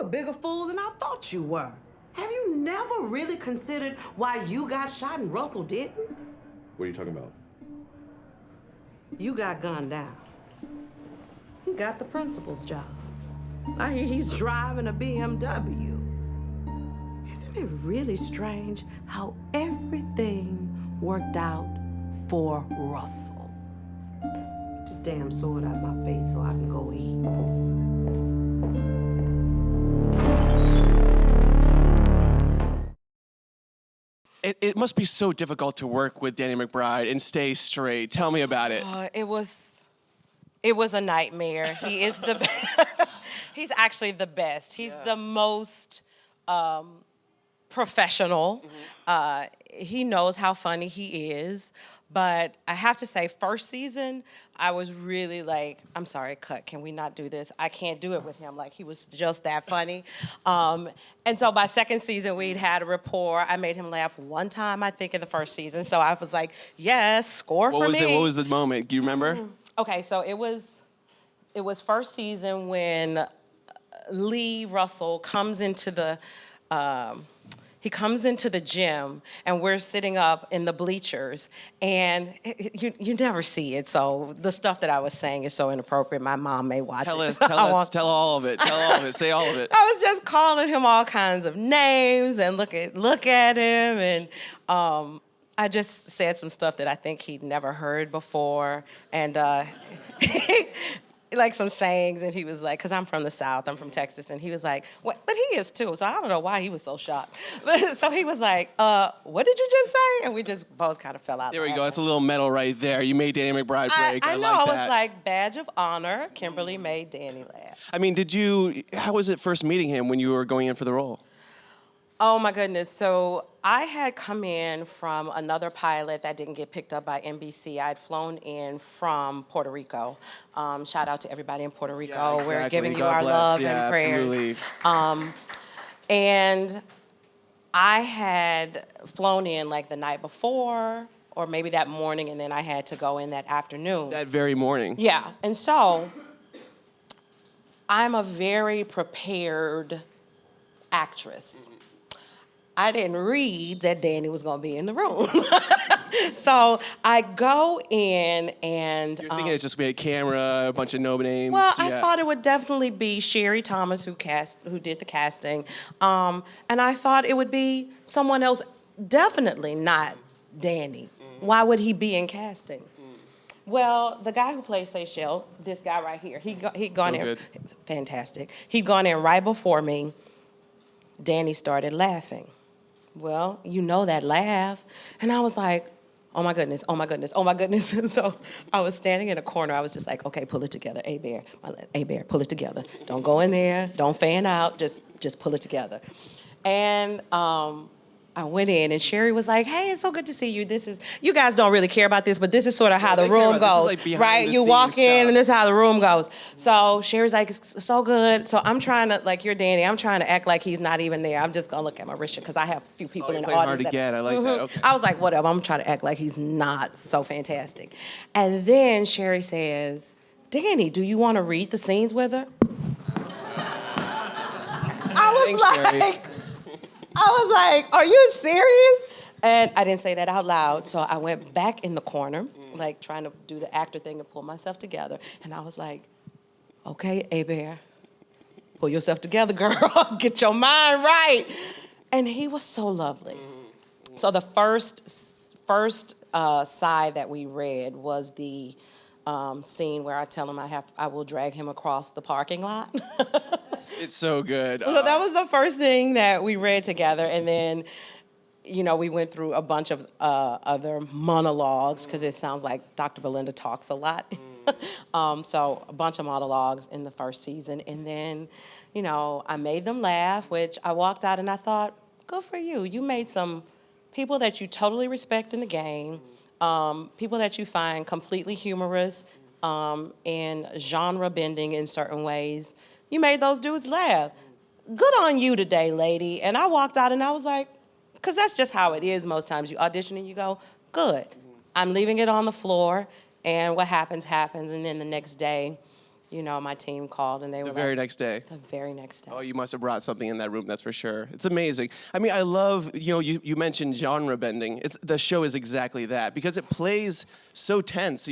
bigger fool than I thought you were. Have you never really considered why you got shot and Russell didn't? What are you talking about? You got gunned down. He got the principal's job. I hear he's driving a BMW. Isn't it really strange how everything worked out for Russell? Get this damn sword out of my face so I can go eat. It must be so difficult to work with Danny McBride and stay straight. Tell me about it. It was a nightmare. He is he's actually the best. He's the most professional. He knows how funny he is. But I have to say, first season, I was really like, I'm sorry, cut, can we not do this? I can't do it with him. Like, he was just that funny. And so by second season, we'd had a rapport. I made him laugh one time, I think, in the first season. So I was like, yes, score for me. What was the moment? Do you remember? Okay, so it was first season when Lee Russell comes into the gym, and we're sitting up in the bleachers, and you never see it. So the stuff that I was saying is so inappropriate. My mom may watch it. Tell all of it. Tell all of it. Say all of it. I was just calling him all kinds of names and look at him, and I just said some stuff that I think he'd never heard before, and like some sayings, and he was like, because I'm from the South, I'm from Texas, and he was like, what? But he is too, so I don't know why he was so shocked. So he was like, what did you just say? And we just both kind of fell out. There we go, that's a little medal right there. You made Danny McBride break. I know, like that. I was like, badge of honor, Kimberly made Danny laugh. I mean, how was it first meeting him when you were going in for the role? Oh my goodness, so I had come in from another pilot that didn't get picked up by NBC. I'd flown in from Puerto Rico. Shout out to everybody in Puerto Rico. Yeah, exactly. We're giving you God our bless. love yeah, and prayers. Absolutely. And I had flown in like the night before, or maybe that morning, and then I had to go in that afternoon. That very morning. Yeah, and so I'm a very prepared actress. I didn't read that Danny was gonna be in the room. So I go in and— You're thinking it's just gonna be a camera, a bunch of no names. Well, I thought it would definitely be Sherri Thomas who did the casting. And I thought it would be someone else, definitely not Danny. Why would he be in casting? Well, the guy who plays Seychelles, this guy right here, he'd gone in, good. fantastic. He'd gone in right before me. Danny started laughing. Well, you know that laugh. And I was like, oh my goodness, oh my goodness, oh my goodness. So I was standing in a corner. I was just like, okay, pull it together. Hey, Bear, pull it together. Don't go in there. Don't fan out. Just pull it together. And I went in, and Sherri was like, hey, it's so good to see you. You guys don't really care about this, but this is sort of how the room goes, like right? You walk in, and this is how the room goes. So Sherri's like, it's so good. So I'm trying to, like, you're Danny, I'm trying to act like he's not even there. I'm just gonna look at my wrist, because I have a few people in the audience. Hard to get. I like that. Okay. I was like, whatever, I'm trying to act like he's not so fantastic. And then Sherri says, Danny, do you want to read the scenes with her? I was like, are you serious? And I didn't say that out loud, so I went back in the corner, like trying to do the actor thing and pull myself together. And I was like, okay, A-Bear, pull yourself together, girl. Get your mind right. And he was so lovely. So the first side that we read was the scene where I tell him I will drag him across the parking lot. It's so good. So that was the first thing that we read together, and then, you know, we went through a bunch of other monologues, because it sounds like Dr. Belinda talks a lot. So a bunch of monologues in the first season, and then, you know, I made them laugh, which I walked out and I thought, good for you. You made some people that you totally respect in the game, people that you find completely humorous and genre bending in certain ways. You made those dudes laugh. Good on you today, lady. And I walked out and I was like, because that's just how it is most times. You audition and you go, good. I'm leaving it on the floor, and what happens, happens. And then the next day, my team called and they were The very like, next day. the very next day. Oh, you must have brought something in that room, that's for sure. It's amazing. I mean, I love, you mentioned genre bending. The show is exactly that because it plays so tense.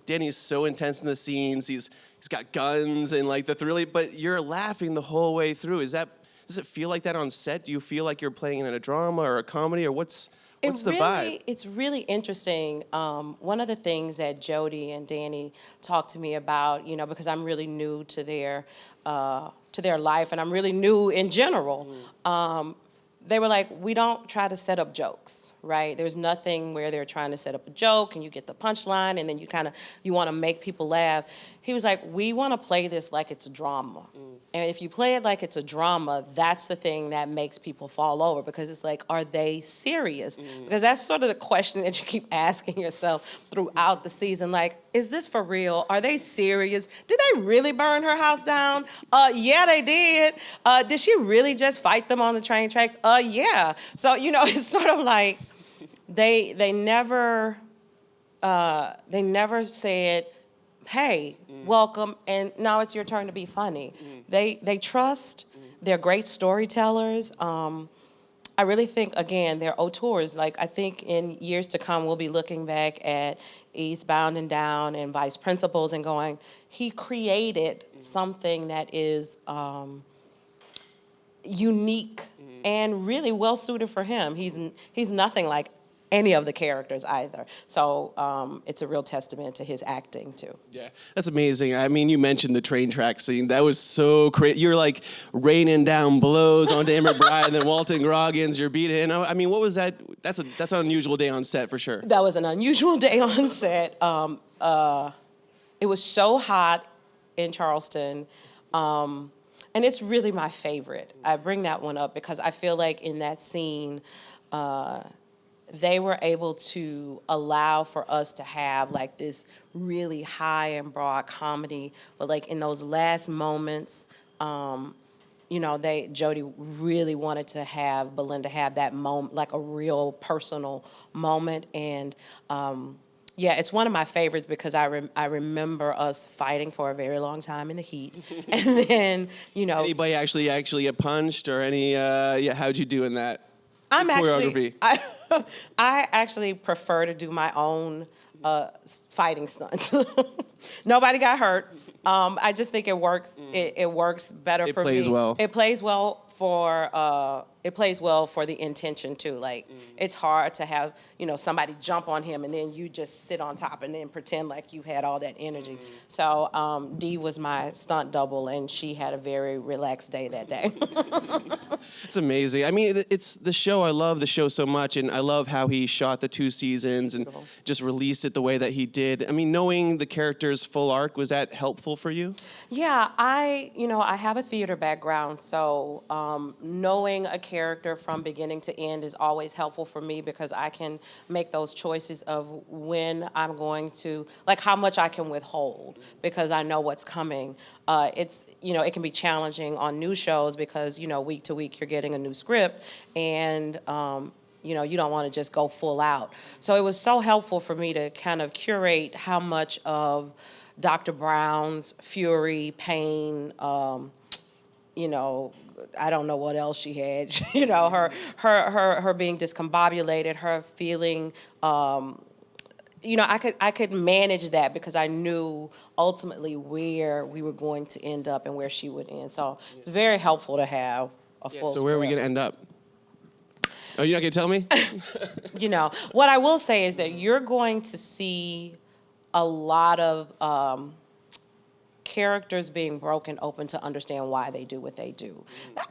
Danny's so intense in the scenes. He's got guns and like the thrilling, but you're laughing the whole way through. Does it feel like that on set? Do you feel like you're playing in a drama or a comedy or what's the vibe? It's really interesting. One of the things that Jody and Danny talked to me about, because I'm really new to their life, and I'm really new in general. They were like, we don't try to set up jokes, right? There's nothing where they're trying to set up a joke and you get the punchline and then you want to make people laugh. He was like, we want to play this like it's a drama. And if you play it like it's a drama, that's the thing that makes people fall over because it's like, are they serious? Because that's sort of the question that you keep asking yourself throughout the season. Like, is this for real? Are they serious? Did they really burn her house down? Yeah, they did. Did she really just fight them on the train tracks? Yeah. So, it's sort of like they never said, hey, welcome, and now it's your turn to be funny. They trust, they're great storytellers. I really think, again, they're auteurs. Like, I think in years to come, we'll be looking back at Eastbound and Down and Vice Principals and going, he created something that is unique and really well-suited for him. He's nothing like any of the characters either. So it's a real testament to his acting too. Yeah, that's amazing. I mean, you mentioned the train track scene. That was so crazy. You're like raining down blows on Danny McBride and then Walton Goggins, you're beating. I mean, what was that? That's an unusual day on set for sure. That was an unusual day on set. It was so hot in Charleston. And it's really my favorite. I bring that one up because I feel like in that scene, they were able to allow for us to have like this really high and broad comedy, but like in those last moments, Jody really wanted to have Belinda have that moment, like a real personal moment, and yeah, it's one of my favorites because I remember us fighting for a very long time in the heat, and then Anybody actually get punched or any? How'd you do in that? I'm choreography. I actually prefer to do my own fighting stunts. Nobody got hurt. I just think it works. It works better for me. It plays well. It plays well for the intention too. Like it's hard to have somebody jump on him and then you just sit on top and then pretend like you had all that energy. So Dee was my stunt double and she had a very relaxed day that day. It's amazing. I mean, it's the show. I love the show so much, and I love how he shot the 2 seasons and just released it the way that he did. I mean, knowing the character's full arc, was that helpful for you? Yeah, I have a theater background, so knowing a character from beginning to end is always helpful for me because I can make those choices of when I'm going to, like how much I can withhold because I know what's coming. It can be challenging on new shows because, week to week you're getting a new script and, you don't want to just go full out. So it was so helpful for me to kind of curate how much of Dr. Brown's fury, pain, I don't know what else she had, her being discombobulated, her feeling, I could manage that because I knew ultimately where we were going to end up and where she would end. So it's very helpful to have a full So where are we going to end up? Oh, you're not going to tell me? What I will say is that you're going to see a lot of characters being broken open to understand why they do what they do.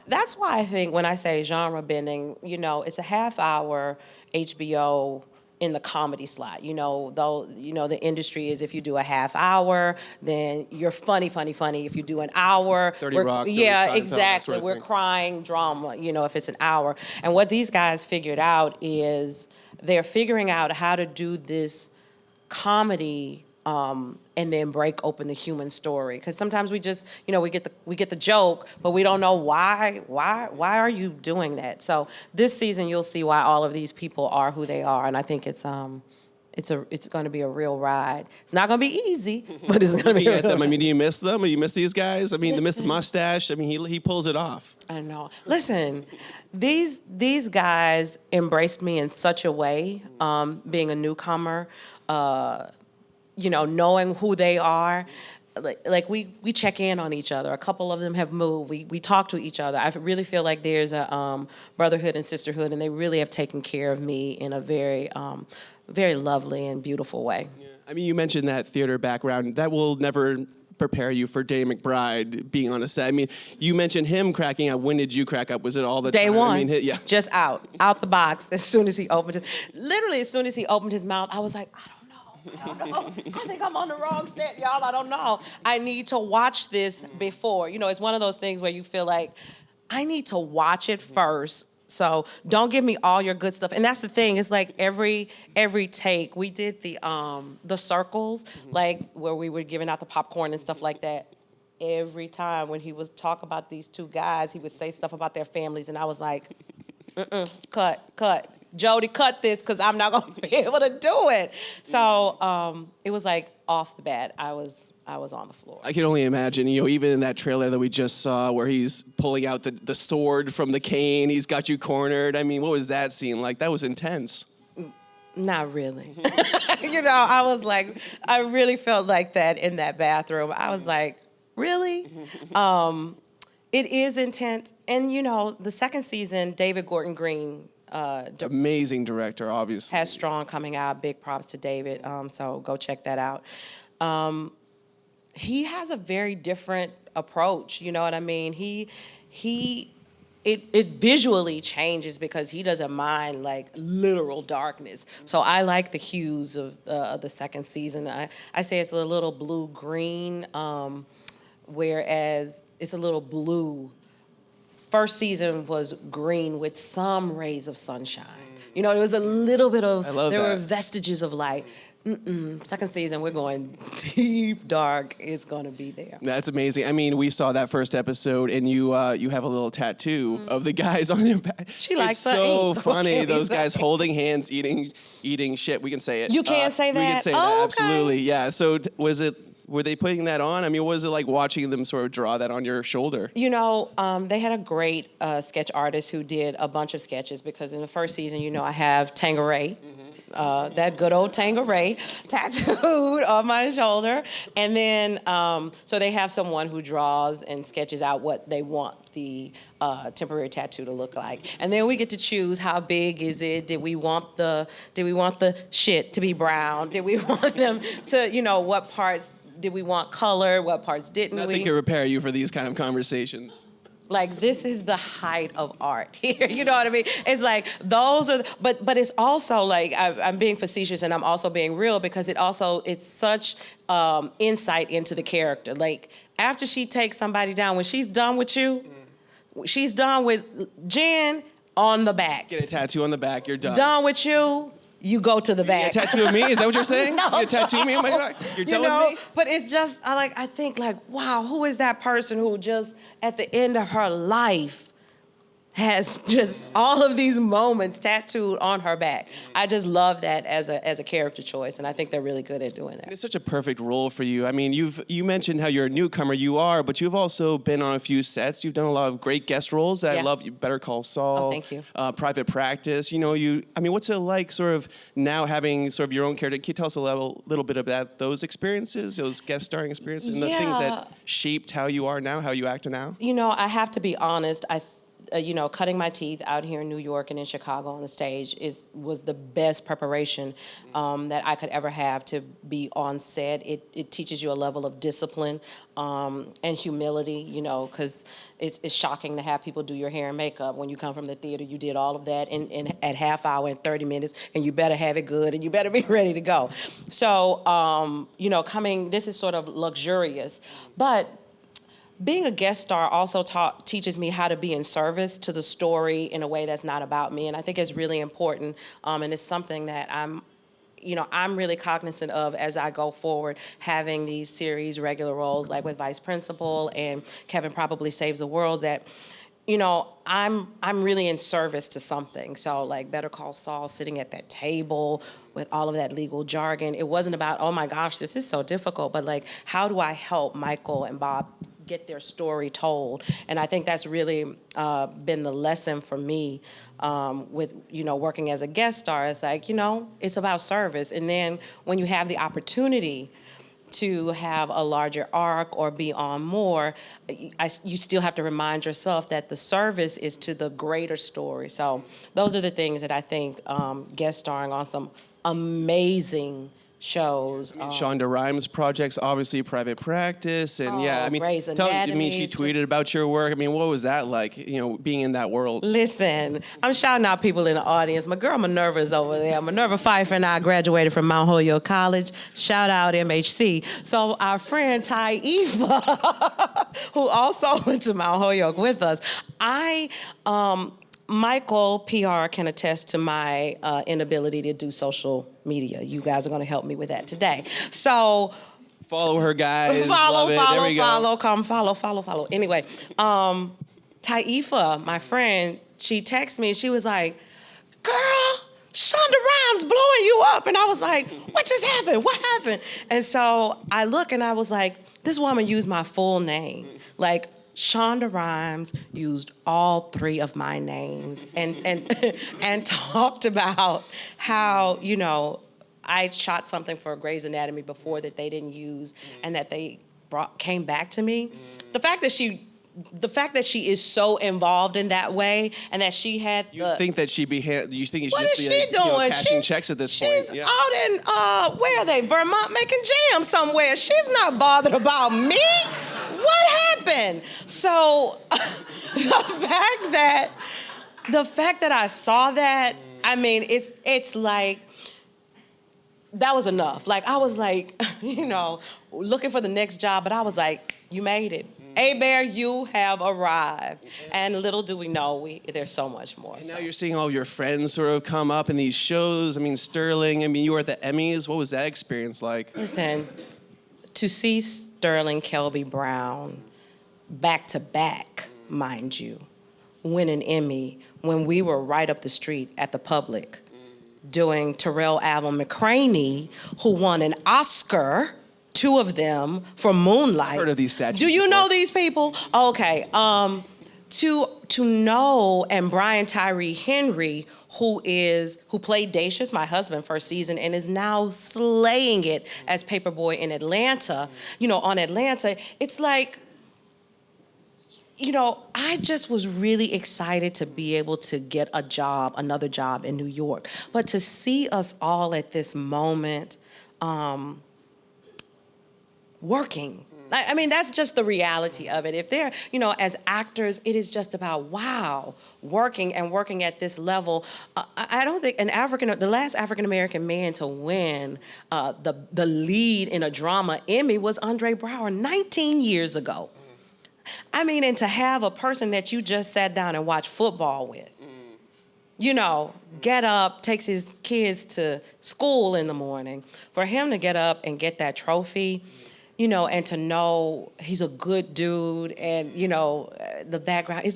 That's why I think when I say genre bending, it's a half-hour HBO in the comedy slot. The industry is if you do a half hour, then you're funny. If you do an hour, 30 Rock, yeah, Seinfeld, exactly. That sort of We're thing. crying drama, if it's an hour. And what these guys figured out is they're figuring out how to do this comedy and then break open the human story. Because sometimes we just, we get the joke, but we don't know why are you doing that? So this season you'll see why all of these people are who they are, and I think it's it's going to be a real ride. It's not going to be easy, but it's going to be. Yeah, them. I mean, do you miss them? Do you miss these guys? I mean, miss the mustache. I mean, he pulls it off. I know. Listen, these guys embraced me in such a way, being a newcomer, knowing who they are. Like we check in on each other. A couple of them have moved. We talk to each other. I really feel like there's a brotherhood and sisterhood, and they really have taken care of me in a very, very lovely and beautiful way. Yeah. I mean, you mentioned that theater background. That will never prepare you for Danny McBride being on a set. I mean, you mentioned him cracking up. When did you crack up? Was it all the Day time? one. I mean, yeah. Just out the box. As soon as he opened his mouth, I was like, I don't know. I think I'm on the wrong set, y'all. I don't know. I need to watch this before. It's one of those things where you feel like, I need to watch it first. So don't give me all your good stuff. And that's the thing. It's like every take. We did the circles, like where we were giving out the popcorn and stuff like that. Every time when he would talk about these two guys, he would say stuff about their families, and I was like, cut. Jody, cut this, because I'm not going to be able to do it. So it was like off the bat, I was on the floor. I can only imagine, even in that trailer that we just saw where he's pulling out the sword from the cane, he's got you cornered. I mean, what was that scene like? That was intense. Not really. I was like, I really felt like that in that bathroom. I was like, really? It is intense. And, the second season, David Gordon Green, amazing director, obviously. has Strong coming out. Big props to David. So go check that out. He has a very different approach. You know what I mean? It visually changes because he doesn't mind like literal darkness. So I like the hues of the second season. I say it's a little blue-green, whereas it's a little blue. First season was green with some rays of sunshine. There was a little bit of, there were vestiges of light. Second season, we're going deep dark. It's going to be there. That's amazing. I mean, we saw that first episode, and you have a little tattoo of the guys on your back. She likes the so ink. funny. Okay, Those guys holding hands, eating shit. We can say it. You can say that? We can say Oh, that. okay. Absolutely. Yeah. So were they putting that on? I mean, what was it like watching them sort of draw that on your shoulder? They had a great sketch artist who did a bunch of sketches, because in the first season, I have Tangeray, that good old Tangeray tattooed on my shoulder. And then, so they have someone who draws and sketches out what they want the temporary tattoo to look like. And then we get to choose how big is it? Did we want the shit to be brown? Did we want them to, what parts did we want color? What parts didn't we? Nothing can prepare you for these kind of conversations. Like, this is the height of art here. You know what I mean? It's like, those are, but it's also like, I'm being facetious and I'm also being real, because it's such insight into the character. Like, after she takes somebody down, when she's done with you, she's done with Jen on the back. Get a tattoo on the back, you're done. Done with you, you go to the back. You get a tattoo of me? Is that what you're saying? No, you tattoo me on my back? You're done with me? But it's just, I think, wow, who is that person who just, at the end of her life, has just all of these moments tattooed on her back. I just love that as a character choice, and I think they're really good at doing that. And it's such a perfect role for you. I mean, you mentioned how you're a newcomer. You are, but you've also been on a few sets. You've done a lot of great guest roles. I love you. Better Call Saul. Oh, thank you. Private Practice. What's it like, sort of now having sort of your own character? Can you tell us a little bit about those experiences, those guest starring experiences, and the things that shaped how you are now, how you act now? I have to be honest. Cutting my teeth out here in New York and in Chicago on the stage was the best preparation that I could ever have to be on set. It teaches you a level of discipline and humility, because it's shocking to have people do your hair and makeup. When you come from the theater, you did all of that in at half hour and 30 minutes, and you better have it good, and you better be ready to go. So, this is sort of luxurious, but being a guest star also teaches me how to be in service to the story in a way that's not about me, and I think it's really important, and it's something that I'm really cognizant of as I go forward, having these series regular roles like with Vice Principal and Kevin Probably Saves the World, that you know, I'm really in service to something. So like Better Call Saul, sitting at that table with all of that legal jargon, it wasn't about, oh my gosh, this is so difficult, but like, how do I help Michael and Bob get their story told? And I think that's really been the lesson for me with, you know, working as a guest star. It's like, you know, it's about service. And then when you have the opportunity to have a larger arc or be on more, you still have to remind yourself that the service is to the greater story. So those are the things that I think guest starring on some amazing shows. Shonda Rhimes projects, obviously Private Practice, and yeah, I mean, Grey's tell me, Anatomy, she it's tweeted about your work. I mean, what was that like, you know, being in that world? Listen, I'm shouting out people in the audience. My girl Minerva is over there. Minerva Pfeiffer and I graduated from Mount Holyoke College. Shout out MHC. So our friend Taifa, who also went to Mount Holyoke with us, Michael PR can attest to my inability to do social media. You guys are going to help me with that today. So Follow her, guys. follow, Love it. There we go. come follow. Anyway, Taifa, my friend, she texted me. She was like, "Girl, Shonda Rhimes blowing you up," and I was like, "What just happened? What happened?" And so I look and I was like, "This woman used my full name, like." Shonda Rhimes used all three of my names and talked about how, you know, I shot something for Grey's Anatomy before that they didn't use and that they came back to me. The fact that she is so involved in that way and that she had You think that she'd be? You think what she'd is be she doing? You know, cashing checks at this point? She's out in where are they? Vermont making jam somewhere. She's not bothered about me. What happened? So the fact that I saw that, I mean, it's like that was enough. Like I was like, you know, looking for the next job, but I was like, you made it. Bear, you have arrived. And little do we know, there's so much more. And now you're seeing all your friends sort of come up in these shows. I mean, Sterling, I mean, you were at the Emmys. What was that experience like? Listen, to see Sterling Kelby Brown back to back, mind you, win an Emmy when we were right up the street at the Public doing Terrell Avon McCraney, who won an Oscar, 2 of them, for Moonlight. I've heard of these statues. Do you before. know these people? Okay. To know, and Brian Tyree Henry, who played Dacious, my husband, first season, and is now slaying it as Paperboy in Atlanta. You know, on Atlanta, it's like, you know, I just was really excited to be able to get another job in New York. But to see us all at this moment working. I mean, that's just the reality of it. If they're, you know, as actors, it is just about, wow, working at this level. I don't think the last African-American man to win the lead in a drama Emmy was Andre Braugher 19 years ago. I mean, and to have a person that you just sat down and watched football with, you know, get up, takes his kids to school in the morning, for him to get up and get that trophy, you know, and to know he's a good dude and, you know, the background,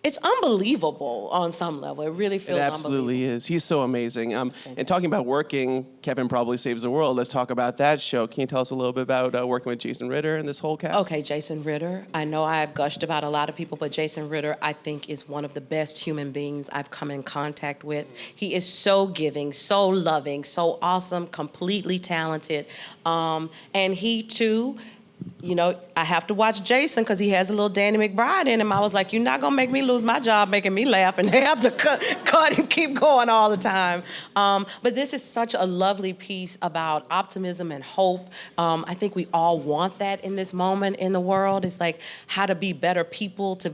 it's unbelievable on some level. It really feels unbelievable. It absolutely is. He's so amazing. And talking about working, Kevin Probably Saves the World. Let's talk about that show. Can you tell us a little bit about working with Jason Ritter and this whole cast? Okay, Jason Ritter. I know I've gushed about a lot of people, but Jason Ritter, I think, is one of the best human beings I've come in contact with. He is so giving, so loving, so awesome, completely talented. And he, too, you know, I have to watch Jason because he has a little Danny McBride in him. I was like, you're not going to make me lose my job making me laugh and they have to cut and keep going all the time. But this is such a lovely piece about optimism and hope. I think we all want that in this moment in the world. It's like how to be better people, to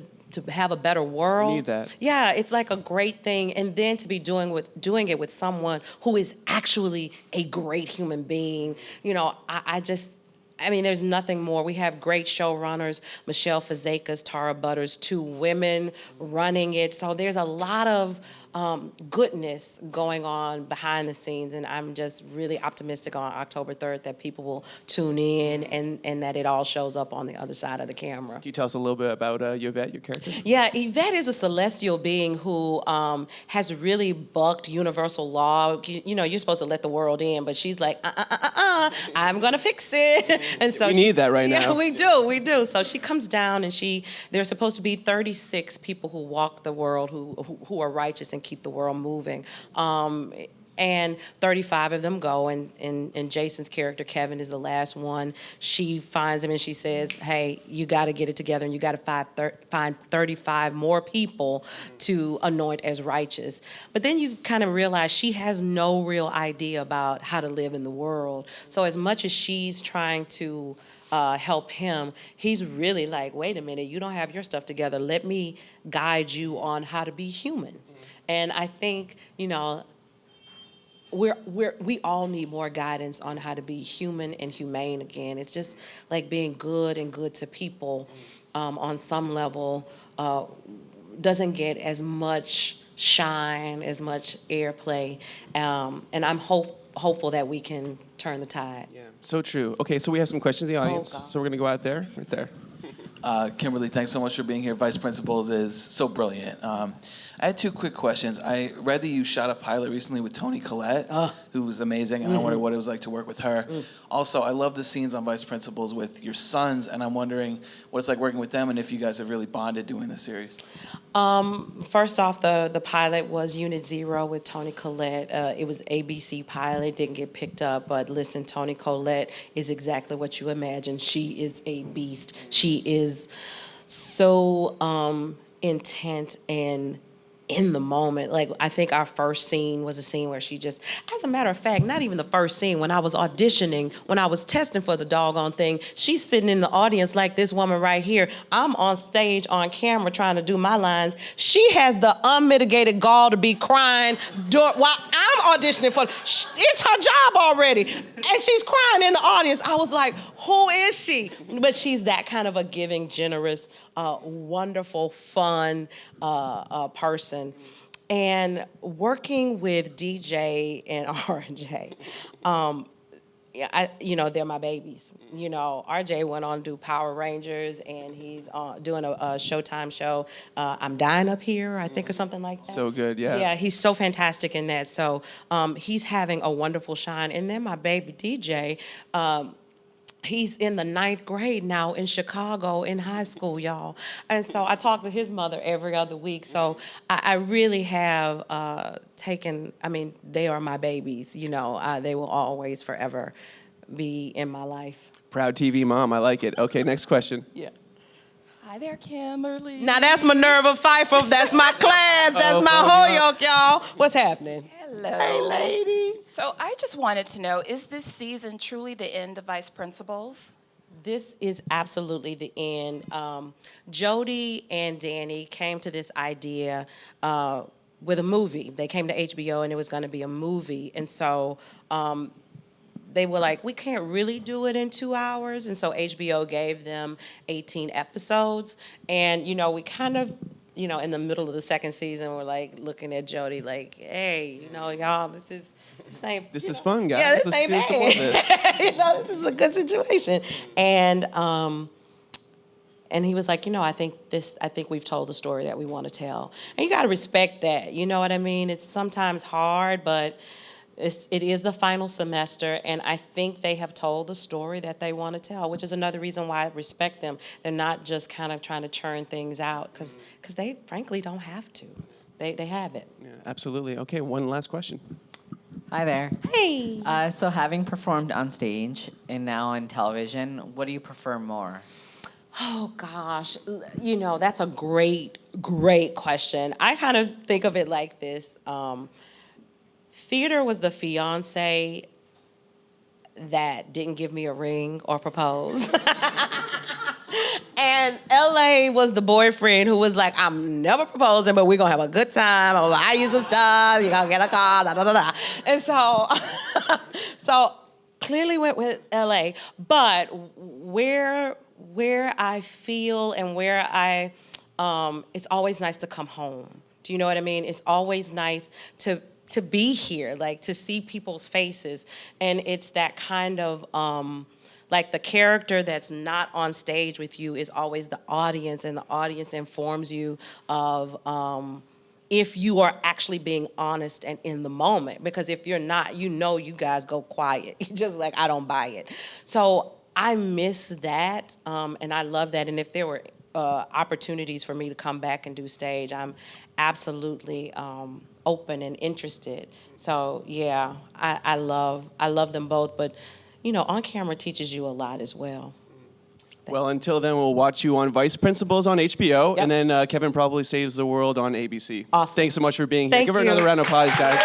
have a better world. We need that. Yeah, it's like a great thing. And then to be doing it with someone who is actually a great human being. You know, I mean, there's nothing more. We have great showrunners, Michelle Fazekas, Tara Butters, 2 women running it. So there's a lot of goodness going on behind the scenes, and I'm just really optimistic on October 3rd that people will tune in and that it all shows up on the other side of the camera. Can you tell us a little bit about Yvette, your character? Yeah, Yvette is a celestial being who has really bucked universal law. You know, you're supposed to let the world in, but she's like, I'm gonna fix it. And so We need that right yeah, now. we do. So she comes down, and there's supposed to be 36 people who walk the world, who are righteous and keep the world moving. And 35 of them go, and Jason's character, Kevin, is the last one. She finds him and she says, hey, you got to get it together, and you got to find 35 more people to anoint as righteous. But then you kind of realize she has no real idea about how to live in the world. So as much as she's trying to help him, he's really like, wait a minute, you don't have your stuff together. Let me guide you on how to be human. And I think, you know, we all need more guidance on how to be human and humane again. It's just like being good and good to people on some level doesn't get as much shine, as much airplay. And I'm hopeful that we can turn the tide. Yeah, so true. Okay, so we have some questions in the audience. God. So we're going to go out there, right there. Kimberly, thanks so much for being here. Vice Principals is so brilliant. I had two quick questions. I read that you shot a pilot recently with Toni Collette, who was amazing, and I wondered what it was like to work with her. Also, I love the scenes on Vice Principals with your sons, and I'm wondering what it's like working with them and if you guys have really bonded doing the series. First off, the pilot was Unit Zero with Toni Collette. It was ABC pilot, didn't get picked up, but listen, Toni Collette is exactly what you imagine. She is a beast. She is so intent and in the moment. Like, I think our first scene was a scene where she just, as a matter of fact, not even the first scene, when I was auditioning, when I was testing for the doggone thing, she's sitting in the audience like this woman right here. I'm on stage on camera trying to do my lines. She has the unmitigated gall to be crying while I'm auditioning for, it's her job already. And she's crying in the audience. I was like, who is she? But she's that kind of a giving, generous, wonderful, fun person. And working with DJ and RJ, they're my babies. You know, RJ went on to do Power Rangers, and he's doing a Showtime show, I'm Dying Up Here, I think, or something like that. So good, yeah. Yeah, he's so fantastic in that. So he's having a wonderful shine. And then my baby DJ, he's in the 9th grade now in Chicago in high school, y'all. And so I talk to his mother every other week. So I really have they are my babies, you know. They will always, forever be in my life. Proud TV mom, I like it. Okay, next question. Yeah. Hi there, Kimberly. Now that's Minerva Pfeiffer. That's my class. That's my Holyoke, y'all. What's happening? Hello. Hey, lady. So I just wanted to know, is this season truly the end of Vice Principals? This is absolutely the end. Jody and Danny came to this idea with a movie. They came to HBO, and it was going to be a movie. And so they were like, we can't really do it in 2 hours. And so HBO gave them 18 episodes. And, you know, we kind of, you know, in the middle of the second season, we're like looking at Jody like, hey, you know, y'all, this is fun, guys. Yeah, this Let's ain't do support this. bad. You know, this is a good situation. And he was like, you know, I think we've told the story that we want to tell. And you got to respect that. You know what I mean? It's sometimes hard, but it is the final semester, and I think they have told the story that they want to tell, which is another reason why I respect them. They're not just kind of trying to churn things out, because they frankly don't have to. They have it. Yeah, absolutely. Okay, one last question. Hi there. Hey. So having performed on stage and now on television, what do you prefer more? Oh, gosh. You know, that's a great, great question. I kind of think of it like this. Theater was the fiance that didn't give me a ring or propose. And LA was the boyfriend who was like, I'm never proposing, but we're going to have a good time. I'm going to buy you some stuff. You're going to get a car, da, da, da, da. And so clearly went with LA. But where I feel and where it's always nice to come home. Do you know what I mean? It's always nice to be here, like to see people's faces. And it's that kind of, like the character that's not on stage with you is always the audience, and the audience informs you of if you are actually being honest and in the moment. Because if you're not, you know you guys go quiet. You're just like, I don't buy it. So I miss that, and I love that. And if there were opportunities for me to come back and do stage, I'm absolutely open and interested. So yeah, I love them both, but you know, on camera teaches you a lot as well. Well, until then, we'll watch you on Vice Principals on HBO, Yep. and then Kevin Probably Saves the World on ABC. Awesome. Thanks so much for being here. Thank Give her you. another round of applause, guys.